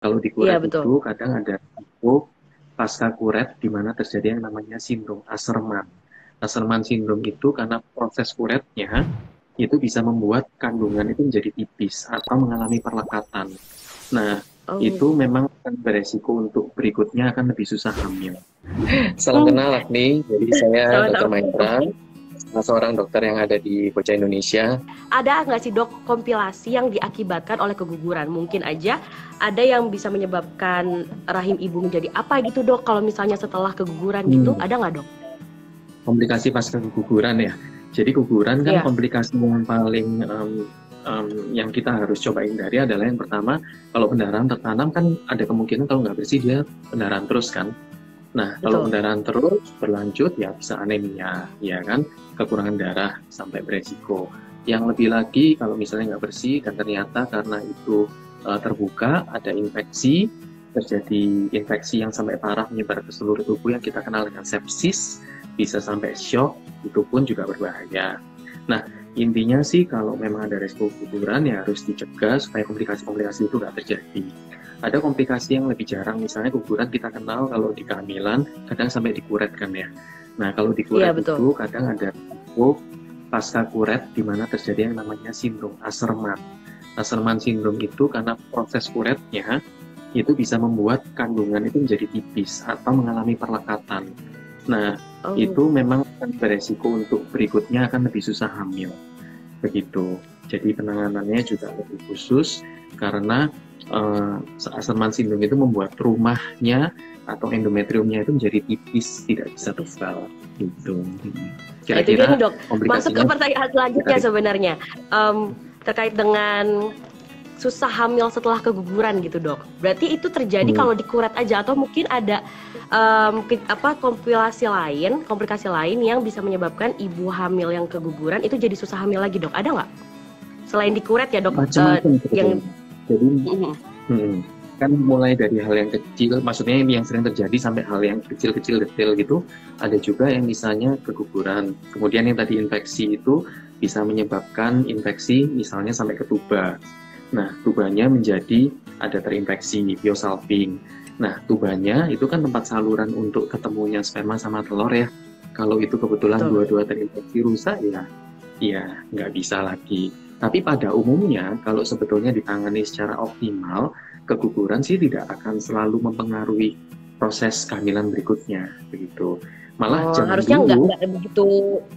Kalau di Iya kuret betul. itu kadang ada risiko pasca kuret di mana terjadi yang namanya sindrom Asherman. Asherman sindrom itu karena proses kuretnya itu bisa membuat kandungan itu menjadi tipis atau mengalami perlekatan. Nah, Oh. itu memang akan beresiko untuk berikutnya akan lebih susah hamil. Salam Hmm, kenal Agni, jadi saya Dr. sama-sama. Mahendra, salah seorang dokter yang ada di Bocah Indonesia. Ada nggak sih dok kompilasi yang diakibatkan oleh keguguran? Mungkin aja ada yang bisa menyebabkan rahim ibu menjadi apa gitu dok? Kalau misalnya setelah keguguran gitu, Hmm, ada nggak dok? komplikasi pasca keguguran ya. Jadi guguran kan Iya, komplikasi yang paling yang kita harus coba hindari adalah yang pertama, kalau pendarahan tertanam kan ada kemungkinan kalau nggak bersih dia pendarahan terus kan. Nah, kalau betul. pendarahan terus berlanjut ya bisa anemia, ya kan, kekurangan darah sampai beresiko. Yang lebih lagi kalau misalnya nggak bersih dan ternyata karena itu terbuka, ada infeksi, terjadi infeksi yang sampai parah menyebar ke seluruh tubuh yang kita kenal dengan sepsis, bisa sampai shock, itu pun juga berbahaya. Nah, intinya sih kalau memang ada resiko guguran ya harus dicegah supaya komplikasi-komplikasi itu nggak terjadi. Ada komplikasi yang lebih jarang, misalnya guguran kita kenal kalau di kehamilan kadang sampai dikuret kan ya. Nah, kalau Iya dikuret betul. itu kadang ada risiko pasca kuret di mana terjadi yang namanya sindrom Asherman. Asherman sindrom itu karena proses kuretnya itu bisa membuat kandungan itu menjadi tipis atau mengalami perlekatan. Nah, Oh, itu memang akan beresiko untuk berikutnya akan lebih susah hamil. Begitu. Jadi penanganannya juga lebih khusus karena Asherman syndrome itu membuat rumahnya atau endometriumnya itu menjadi tipis, tidak bisa tipis. tebal. Gitu. Nah, itu dia nih Kira-kira dok. Masuk ke komplikasinya pertanyaan selanjutnya dari sebenarnya. Terkait dengan susah hamil setelah keguguran gitu dok. Berarti itu terjadi hmm, kalau dikuret aja atau mungkin ada komplikasi lain yang bisa menyebabkan ibu hamil yang keguguran itu jadi susah hamil lagi dok. Ada nggak? Selain dikuret ya dok, macam-macam yang sebetulnya. Jadi hmm, kan mulai dari hal yang kecil, maksudnya yang sering terjadi sampai hal yang kecil-kecil detail gitu, ada juga yang misalnya keguguran. Kemudian yang tadi infeksi itu bisa menyebabkan infeksi misalnya sampai ke tuba. Nah, tubanya menjadi ada terinfeksi biosalping. Nah, tubanya itu kan tempat saluran untuk ketemunya sperma sama telur ya. Kalau itu kebetulan betul. dua-dua terinfeksi rusak ya, ya nggak bisa lagi. Tapi pada umumnya, kalau sebetulnya ditangani secara optimal, keguguran sih tidak akan selalu mempengaruhi proses kehamilan berikutnya, begitu. Malah Oh, zaman harusnya dulu,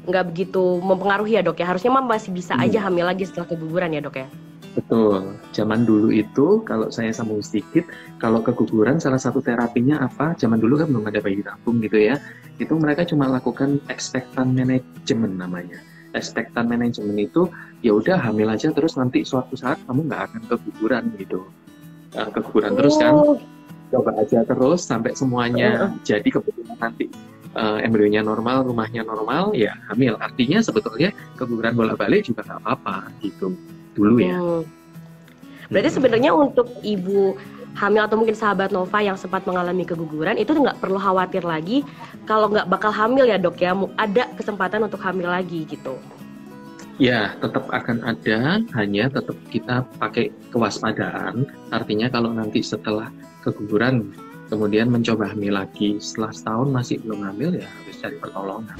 nggak begitu mempengaruhi ya dok ya. Harusnya mah masih bisa aja iya, hamil lagi setelah keguguran ya dok ya. betul. Zaman dulu itu, kalau saya sambung sedikit, kalau keguguran salah satu terapinya apa? Zaman dulu kan belum ada bayi tabung gitu ya. Itu mereka cuma lakukan expectant management namanya. Expectant management itu ya udah hamil aja terus nanti suatu saat kamu nggak akan keguguran gitu. Keguguran terus kan, Oh, coba aja terus sampai semuanya jadi kebetulan nanti embrionya normal, rumahnya normal, ya hamil. Artinya sebetulnya keguguran bolak-balik juga nggak apa-apa gitu dulu ya. hmm. Berarti Hmm. sebenarnya untuk ibu hamil atau mungkin sahabat Nova yang sempat mengalami keguguran itu nggak perlu khawatir lagi kalau nggak bakal hamil ya dok ya. Ada kesempatan untuk hamil lagi gitu. Ya, tetap akan ada, hanya tetap kita pakai kewaspadaan. Artinya kalau nanti setelah keguguran, kemudian mencoba hamil lagi, setelah setahun masih belum hamil, ya harus cari pertolongan.